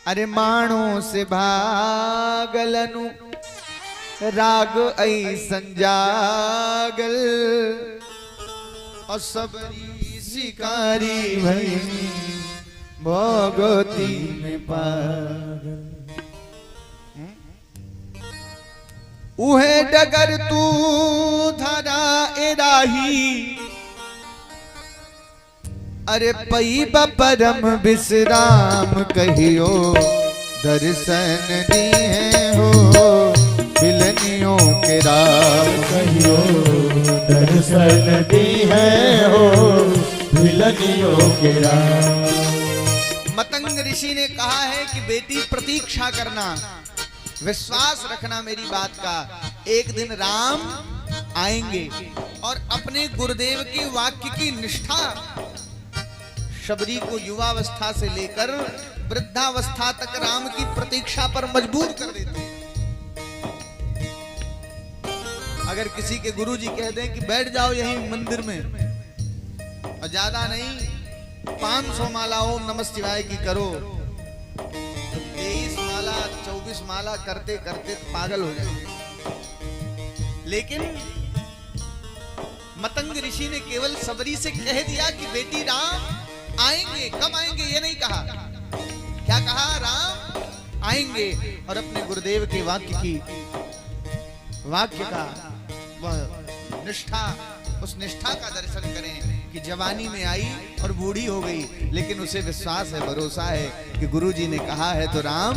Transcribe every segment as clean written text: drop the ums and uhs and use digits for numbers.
अरे माणो से भागलनु राग ऐसन जागल और सबरी शिकारी भई भगती में पागल। उहे डगर तू धरा एराही अरे पई परम विश्राम कहियो दर्शन दिए हो बिलनियों के राम कहियो दर्शन दिए हो बिलनियों के राम। मतंग ऋषि ने कहा है कि बेटी प्रतीक्षा करना, विश्वास रखना मेरी बात का, एक दिन राम आएंगे और अपने गुरुदेव के वाक्य की निष्ठा शबरी को युवावस्था से लेकर वृद्धावस्था तक राम की प्रतीक्षा पर मजबूर कर देते हैं। अगर किसी के गुरुजी कह दें कि बैठ जाओ यहीं मंदिर में और ज्यादा नहीं 500 माला ओम नमः शिवाय की करो, तो 23 माला 24 माला करते करते पागल हो जाएंगे। लेकिन मतंग ऋषि ने केवल सबरी से कह दिया कि बेटी राम आएंगे, कब आएंगे ये नहीं कहा। क्या कहा? राम आएंगे। और अपने गुरुदेव के वाक्य का वह निष्ठा, उस निष्ठा का दर्शन करें कि जवानी में आई और बूढ़ी हो गई, लेकिन उसे विश्वास है, भरोसा है कि गुरुजी ने कहा है तो राम।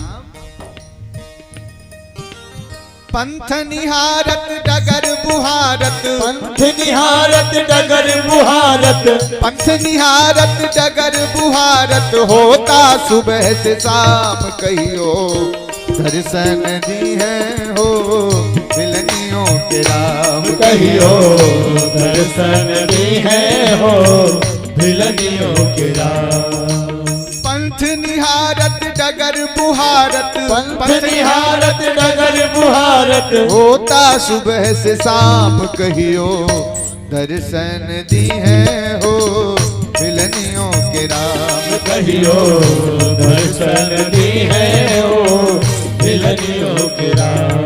पंथ निहारत डगर बुहारत, पंथ निहारत डगर बुहारत, पंथ निहारत डगर बुहारत होता सुबह से शाम कहियो दर्शन दी है हो बिलनियों के राम कहियो दर्शन दी है हो बिलनियों के राम। पंथ निहारत डगर बुहारत, पंथ निहारत डगर बुहारत होता सुबह से शाम कहियो दर्शन दी है हो बिलनियों के राम कहियो दर्शन दी है हो बिलनियों के राम।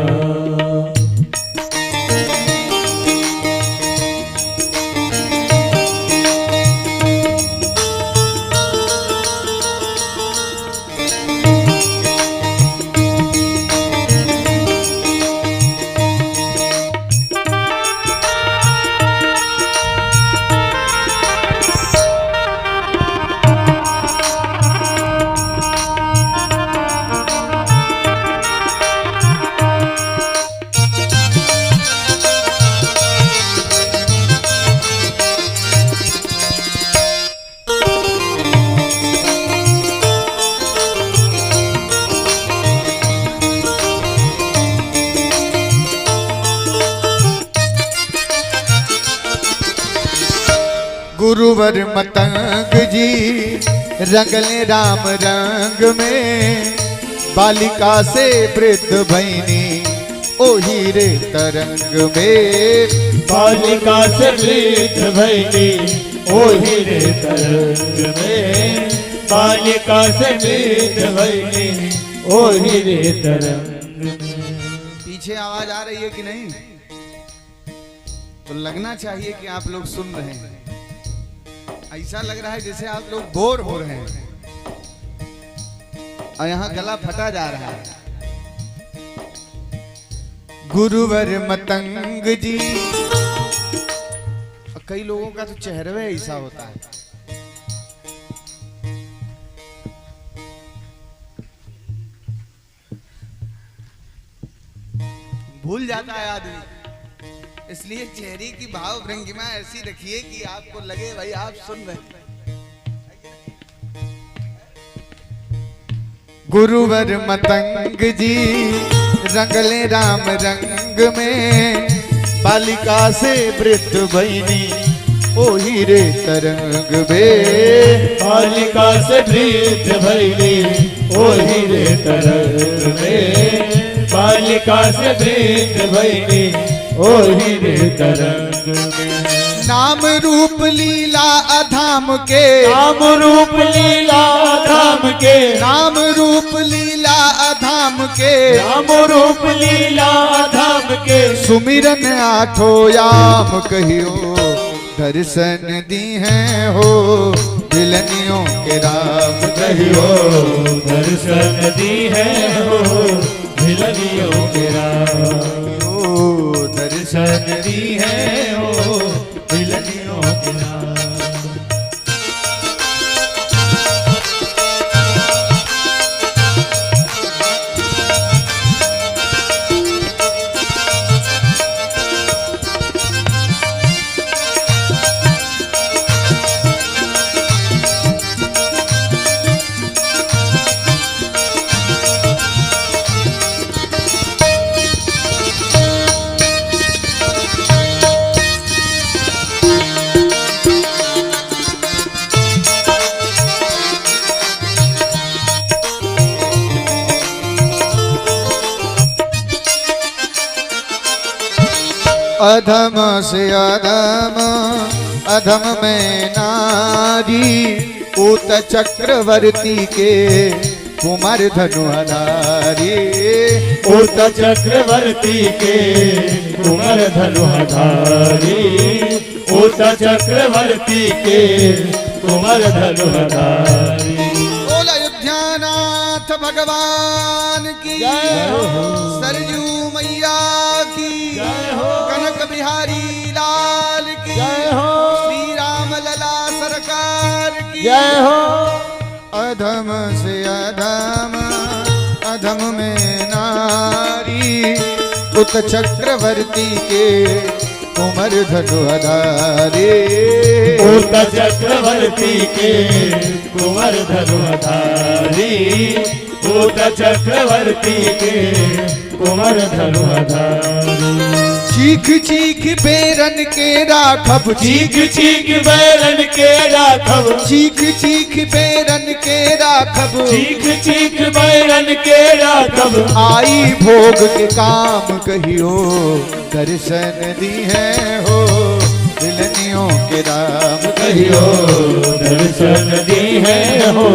गुरुवर मतंग जी रंगले राम रंग में, बालिका से वृद्ध भैनी ओ हीरे तरंग में। बालिका से वृद्ध भैनी ओ हीरे तरंग में, बालिका से वृद्ध भैनी ओ हीरे तरंग में। पीछे आवाज आ रही है कि नहीं? तो लगना चाहिए कि आप लोग सुन रहे हैं। ऐसा लग रहा है जैसे आप लोग बोर हो रहे हैं और यहाँ गला फटा जा रहा है। गुरुवर मतंग जी, कई लोगों का तो चेहरा ऐसा होता है। भूल जाता है आदमी, इसलिए चेहरे की भाव भंगिमा ऐसी रखिए कि आपको लगे भाई आप सुन रहे हैं। गुरुवर मतंग जी रंगले राम रंग में, बालिका से वृद्ध भैनी ओ हीरे तरंग में। बालिका से वृद्ध भैनी ओ हीरे तरंग में, बालिका से वृद्ध भैनी ओ हीरे तरंग में। नाम रूप लीला अधाम के, नाम रूप लीला धाम के, नाम रूप रूप लीला अधाम के, राम रूप लीला धाम के, सुमिरन आठो याम कहियो, दर्शन दी हैं हो दिलनियों के राम कहियो, दर्शन दी है हो भिलनियों के राम, हो दर्शन दी है हो भिलनियों के राम। अधम से अधम अधम में नारी, ऊत चक्रवर्ती के कुमार धनुधारी, ऊत चक्रवर्ती के कुमार धनुधारी, ऊत चक्रवर्ती के कुमार धनुधारी। बोल अयोध्यानाथ भगवान की जय हो। सरयू मैया की जय हो। कनक बिहारी लाल की जय हो। श्री राम लला सरकार की जय हो। अधम से अधम अधम में नारी, उत चक्रवर्ती के कुमर धनुधारी, ऊत चक्रवर्ती के कुंवर धनुधारी, ऊत चक्रवर्ती के कुंवर धनुधारी। चीख चीख बेरन के राघव, चीख चीख बैरन के राघव, चीख चीख बेरन के राघव, चीख चीख बैरन के राघव, आई भोग के काम कहियो, दर्शन दी है हो दिलनियों के राम कहियो, दर्शन दी है हो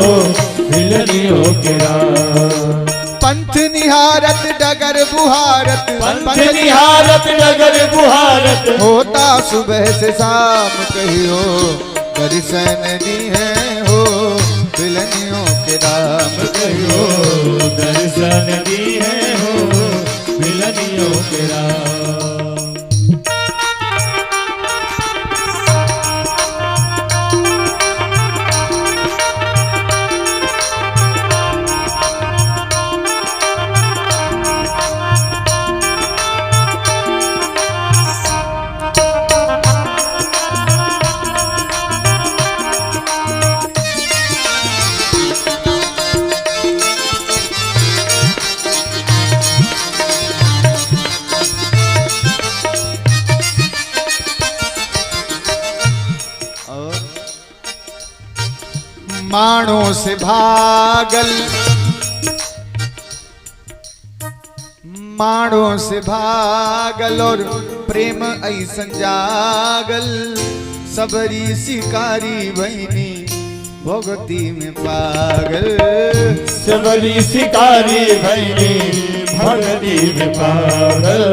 भिलनियों के राम। पंथ निहारत डगर बुहारत, पंथ निहारत डगर बुहारत, होता सुबह से शाम कहियो, दर्शन दी है हो दिलनियों के राम कहियो, दर्शन दी है हो भिलनियों के राम। माणों से भागल, माणों से भागल और प्रेम ऐसन जागल, सबरी शिकारी बहनी भगती में पागल, सबरी शिकारी भैनी भगती में पागल,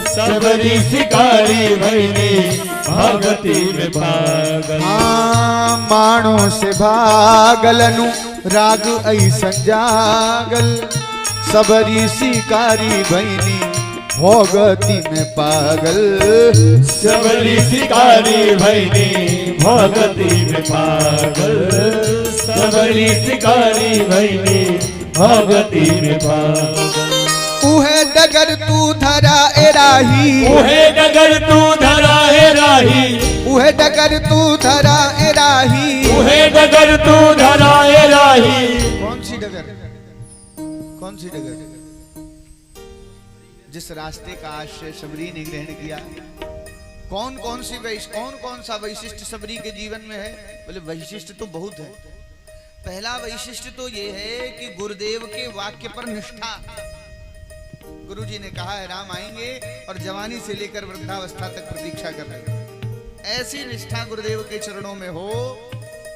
सबरी शिकारी भैनी भगती में पागल। हाँ माणों से भागलनु राग ऐसन जागल, सबरी शिकारी बहनी भगती में पागल, सबरी शिकारी भैनी भगती में पागल, सबरी शिकारी भैनी भगती में पागल। उहे डगर तू धरा ए राही, उहे डगर तू धरा है राही, उहे डगर तू धरा ए राही, उहे डगर तू धरा है राही। कौन सी डगर, कौन सी डगर? जिस रास्ते का आश्रय सबरी ने ग्रहण किया, कौन कौन सा वैशिष्ट सबरी के जीवन में है? बोले वैशिष्ट तो बहुत है। पहला वैशिष्ट तो ये है कि गुरुदेव के वाक्य पर निष्ठा। गुरुजी ने कहा है राम आएंगे और जवानी से लेकर वृद्धावस्था तक प्रतीक्षा कर रहे हैं। ऐसी निष्ठा गुरुदेव के चरणों में हो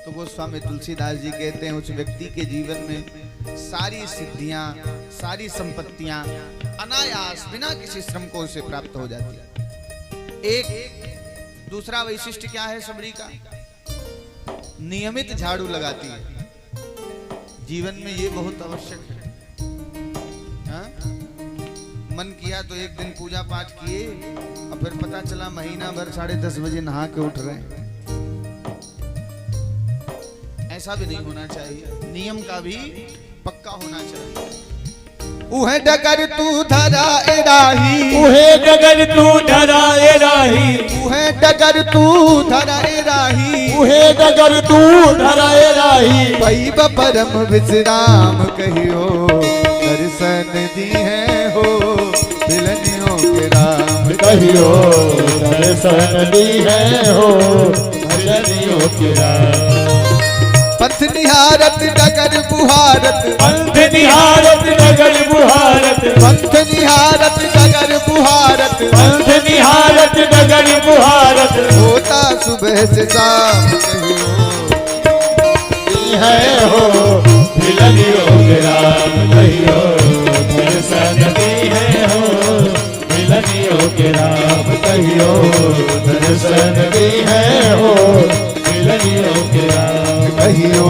तो गोस्वामी तुलसीदास जी कहते हैं उस व्यक्ति के जीवन में सारी सिद्धियां, सारी संपत्तियां अनायास बिना किसी श्रम को उसे प्राप्त हो जाती है। एक दूसरा वैशिष्ट्य क्या है सबरी का? नियमित झाड़ू लगाती है। जीवन में ये बहुत आवश्यक है। हाँ? मन किया तो एक दिन पूजा पाठ किए और फिर पता चला महीना भर 10:30 बजे नहा के उठ रहे हैं। ऐसा भी नहीं होना चाहिए। नियम का भी पक्का होना चाहिए। उहे डगर तू धरा ए राही, उहे डगर तू धरा ए राही, उहे डगर तू धरा ए राही, उहे डगर तू धरा ए राही। भई परम विश्राम कहियो दर्शन दी है हो मिलनियों के राम कहियो दर्शन दी है हो भजनियों के राम। पंथ निहारत डगर बुहारत, पंथ निहारत डगर बुहारत, पंथ निहारत डगर बुहारत, पंथ निहारत डगर बुहारत। होता सुबह से शाम है हो मिलनियों के राम कहियो दर्शन दी है हो मिलनियों के राम कहियो दर्शन दी है हो मिलनियों के राम कहियो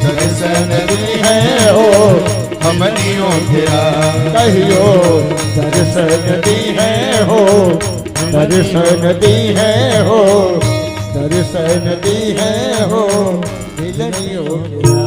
दर्शन दी है हो हमनियों के राम कहियो दर्शन दी है हो दर्शन दी है हो दर्शन दी है हो मिलनियों के राम।